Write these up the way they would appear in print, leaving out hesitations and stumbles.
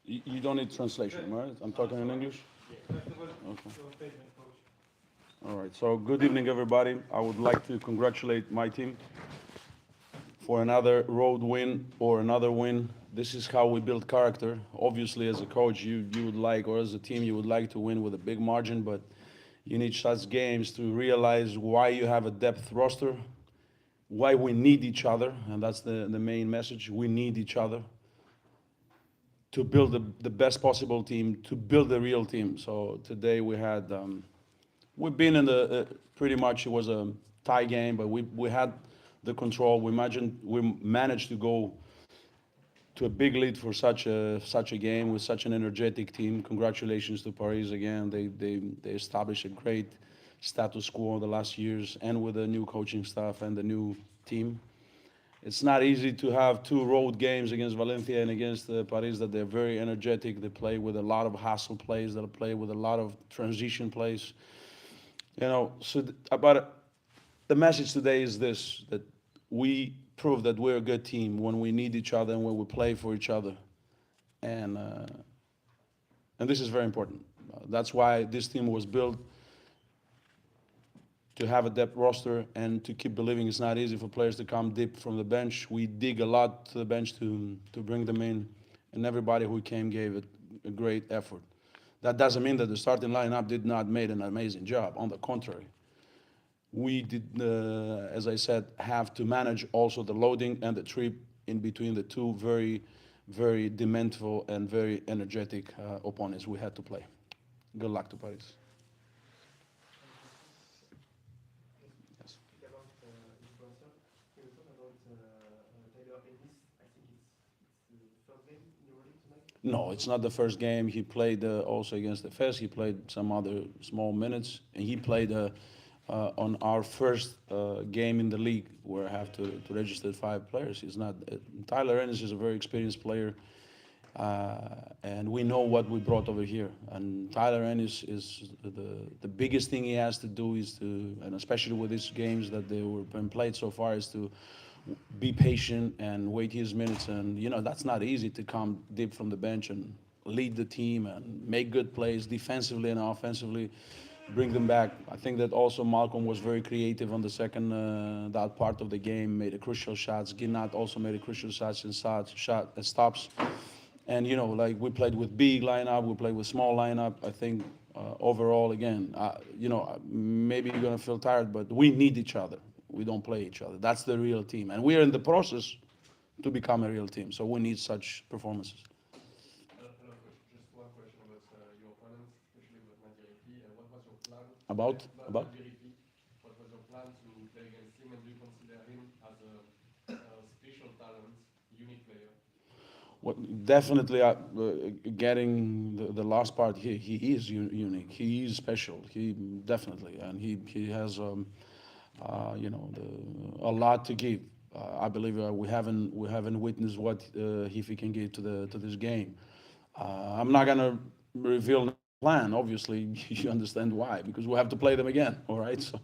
You don't need translation, right? I'm talking in English? Okay. All right, so good evening, everybody. I would like to congratulate my team for another road win or another win. This is how we build character. Obviously, as a coach, you would like, or as a team, you would like to win with a big margin, but you need such games to realize why you have a depth roster, why we need each other, and that's the main message. We need each other to build the best possible team, to build a real team. So today we had, we've been in the, pretty much it was a tie game, but we had the control. We managed to go to a big lead for such a game with such an energetic team. Congratulations to Paris again. They established a great status quo in the last years, and with the new coaching staff and the new team. It's not easy to have two road games against Valencia and against Paris that they're very energetic. They play with a lot of hustle plays. They play with a lot of transition plays. You know, so the message today is this, that we prove that we're a good team when we need each other and when we play for each other. And this is very important. That's why this team was built to have a depth roster and to keep believing it's not easy for players to come deep from the bench. We dig a lot to the bench to bring them in, and everybody who came gave it a great effort. That doesn't mean that the starting lineup did not make an amazing job. On the contrary, we did, as I said, have to manage also the loading and the trip in between the two very, very demandful and very energetic opponents we had to play. Good luck to Paris. Yes. Speak about influencer. Can you talk about Tyler Ennis? I think it's the first game in EuroLeague tonight. No, it's not the first game. He played also against the FES. He played some other small minutes, and he played on our first game in the league where I have to register 5 players. He's not. Tyler Ennis is a very experienced player, and we know what we brought over here. And Tyler Ennis is the biggest thing he has to do is to, and especially with these games that they were been played so far, is to be patient and wait his minutes. And you know that's not easy to come deep from the bench and lead the team and make good plays defensively and offensively, bring them back. I think that also Malcolm was very creative on the second that part of the game, made a crucial shots. Ginat also made a crucial shots and stops. And you know, like we played with big lineup, we played with small lineup. I think overall, again, you know, maybe you're gonna feel tired, but we need each other. We don't play each other. That's the real team, and we are in the process to become a real team. So we need such performances. Hello, coach. Just one question about your opponents, especially with Nadiriti. What was your plan? About Nadiriti. What was your plan to play against him, and do you consider him as a special talent, unique player? what definitely getting the last part. He is unique. He is special. He definitely, and he has you know a lot to give. I believe we haven't witnessed what he can give to this game. I'm not gonna reveal the plan. Obviously, you understand why, because we have to play them again. All right, so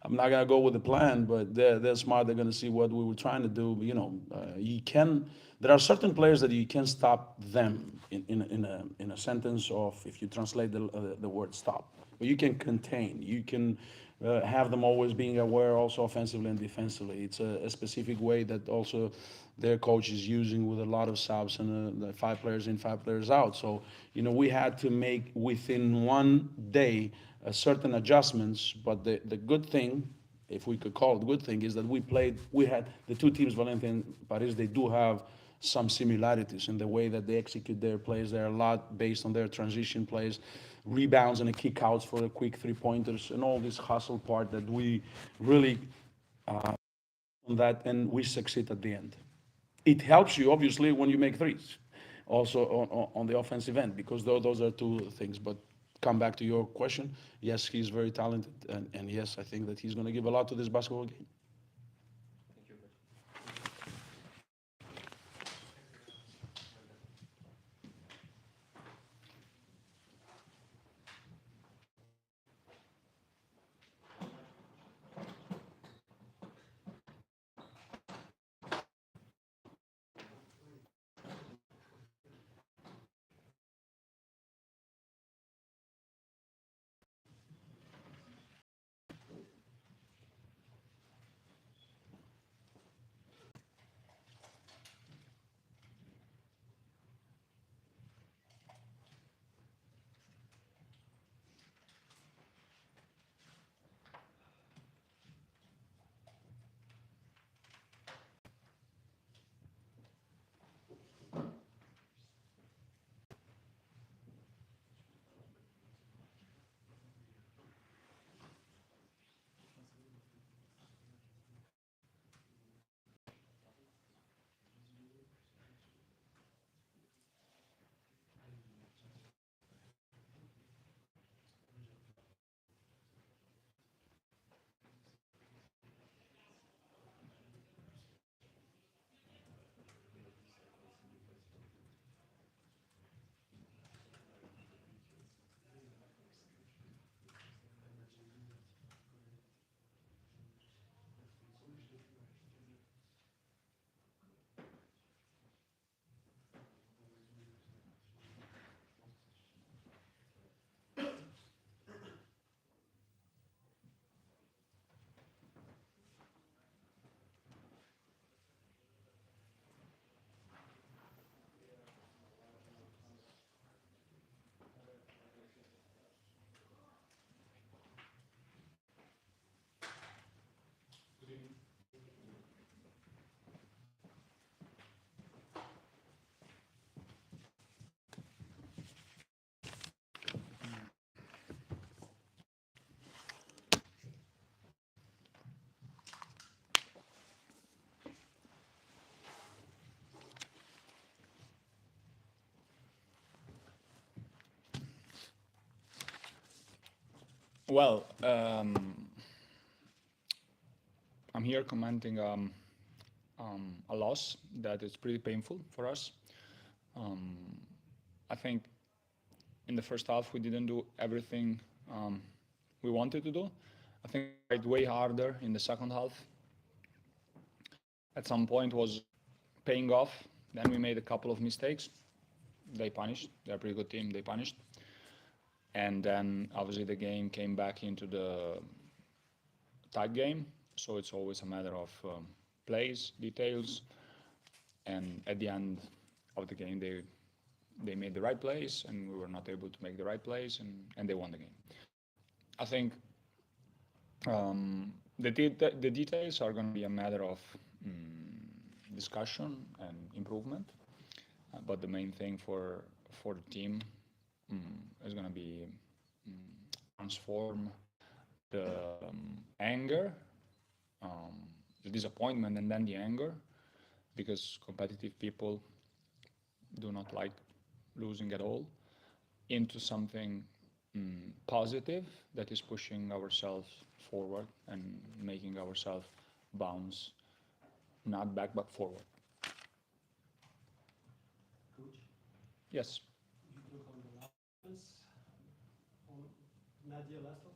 I'm not gonna go with the plan, but they're smart. They're gonna see what we were trying to do. You know, you can. There are certain players that you can stop them in a sentence of if you translate the word stop. But you can contain. You can have them always being aware, also offensively and defensively. It's a specific way that also their coach is using with a lot of subs and the 5 players in, 5 players out. So you know we had to make within one day certain adjustments. But the good thing, if we could call it good thing, is that we had the two teams, Valencia and Paris, they do have some similarities in the way that they execute their plays. They're a lot based on their transition plays, rebounds and kickouts for the quick 3-pointers, and all this hustle part that we really on that, and we succeed at the end. It helps you obviously when you make threes, also on the offensive end, because those are two things. But come back to your question, yes, he's very talented, and yes, I think that he's going to give a lot to this basketball game. Thank you, coach. Well, I'm here commenting a loss that is pretty painful for us. Um, I think in the first half we didn't do everything we wanted to do. I think we tried way harder in the second half. At some point was paying off. Then we made a couple of mistakes. They punished. They're a pretty good team. They punished. And then obviously the game came back into the tight game. So it's always a matter of plays, details, and at the end of the game they made the right plays, and we were not able to make the right plays, and they won the game. I think the details are going to be a matter of discussion and improvement, but the main thing for the team is going to be transform the anger, um, the disappointment, and then the anger, because competitive people do not like losing at all, into something positive that is pushing ourselves forward and making ourselves bounce not back but forward. Coach, Yes. you talk on the last on Nadia last one.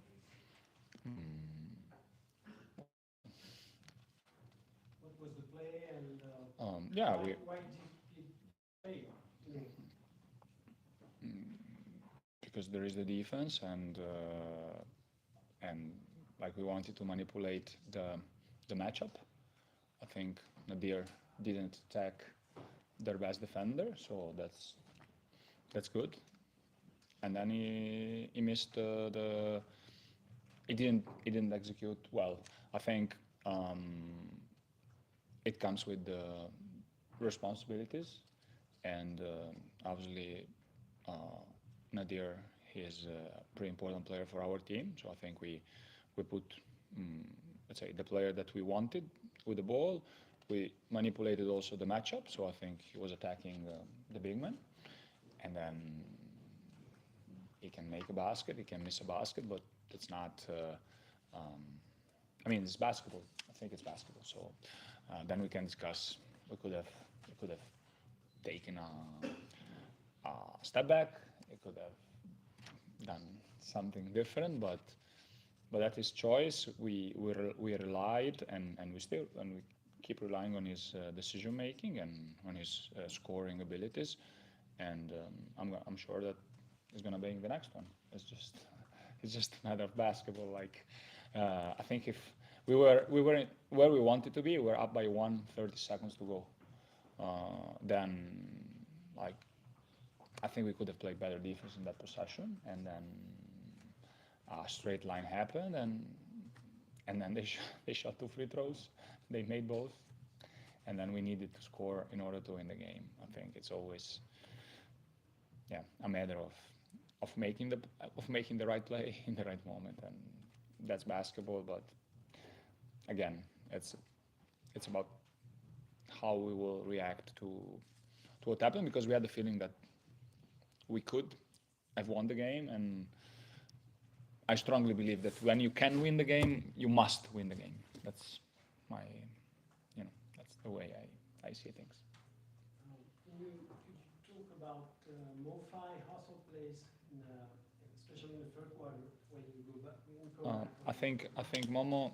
What was the play and Yeah, why did it play? because there is the defense, and like we wanted to manipulate the matchup. I think Nadir didn't attack their best defender, so that's good. And then he missed the he didn't execute well. I think it comes with the responsibilities, and obviously Nadir is a pretty important player for our team. So I think we put let's say the player that we wanted with the ball. We manipulated also the matchup. So I think he was attacking the big man, and then he can make a basket, he can miss a basket, but it's not. I mean, it's basketball. I think it's basketball. So then we can discuss. We could have taken a step back. It could have done something different, but that is choice. We relied and we keep relying on his decision making and on his scoring abilities, and I'm sure that he's gonna be in the next one. It's just a matter of basketball. Like I think if we were where we wanted to be, we're up by 30 seconds to go. Then like I think we could have played better defense in that possession, and then a straight line happened, and then they shot 2 free throws. They made both, and then we needed to score in order to win the game. I think it's always a matter of making the right play in the right moment, and that's basketball. But again, it's about how we will react to what happened, because we had the feeling that we could have won the game, and I strongly believe that when you can win the game, you must win the game. That's my, that's the way I see things. Could you talk about MoFi hustle plays, especially in the third quarter when you go back? I think Momo,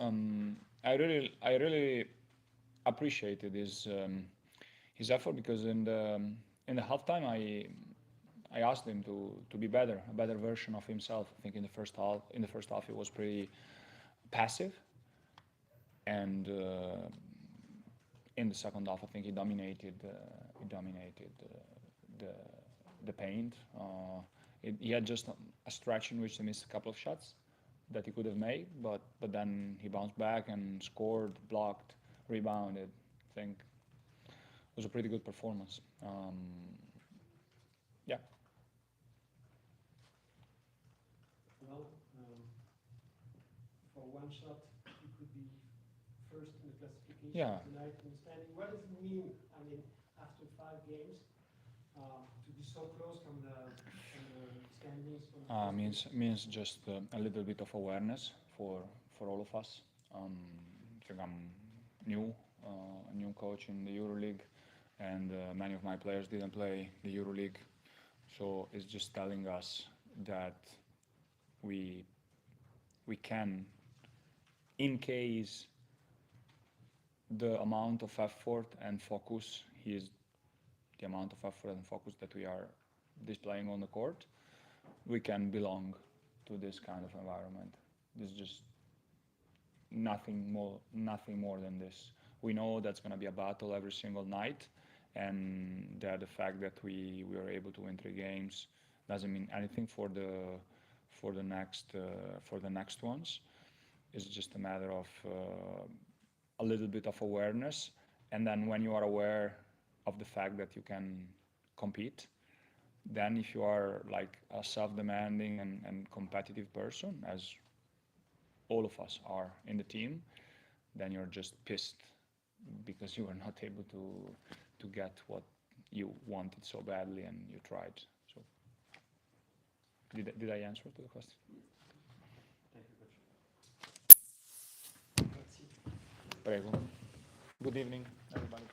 I really appreciated his effort, because in the halftime I asked him to be better, a better version of himself. I think in the first half he was pretty passive, and in the second half I think he dominated the paint. He had just a stretch in which he missed a couple of shots that he could have made, but then he bounced back and scored, blocked, rebounded. I think it was a pretty good performance. Yeah. Well, for one shot, you could be first in the classification Yeah. tonight in the standing. What does it mean? I mean, after 5 games, to be so close from the standings? From the Means just a little bit of awareness for all of us. I think I'm new, a new coach in the EuroLeague, and many of my players didn't play the EuroLeague, so it's just telling us that we can, in case the amount of effort and focus is the amount of effort and focus that we are displaying on the court, we can belong to this kind of environment. There's just nothing more than this. We know that's going to be a battle every single night, and that the fact that we are able to win 3 games doesn't mean anything for the next ones. It's just a matter of a little bit of awareness, and then when you are aware of the fact that you can compete, then if you are like a self-demanding and competitive person, as all of us are in the team, then you're just pissed because you were not able to get what you wanted so badly and you tried. So did I answer to the question? Merci. Prego. Good evening, everybody.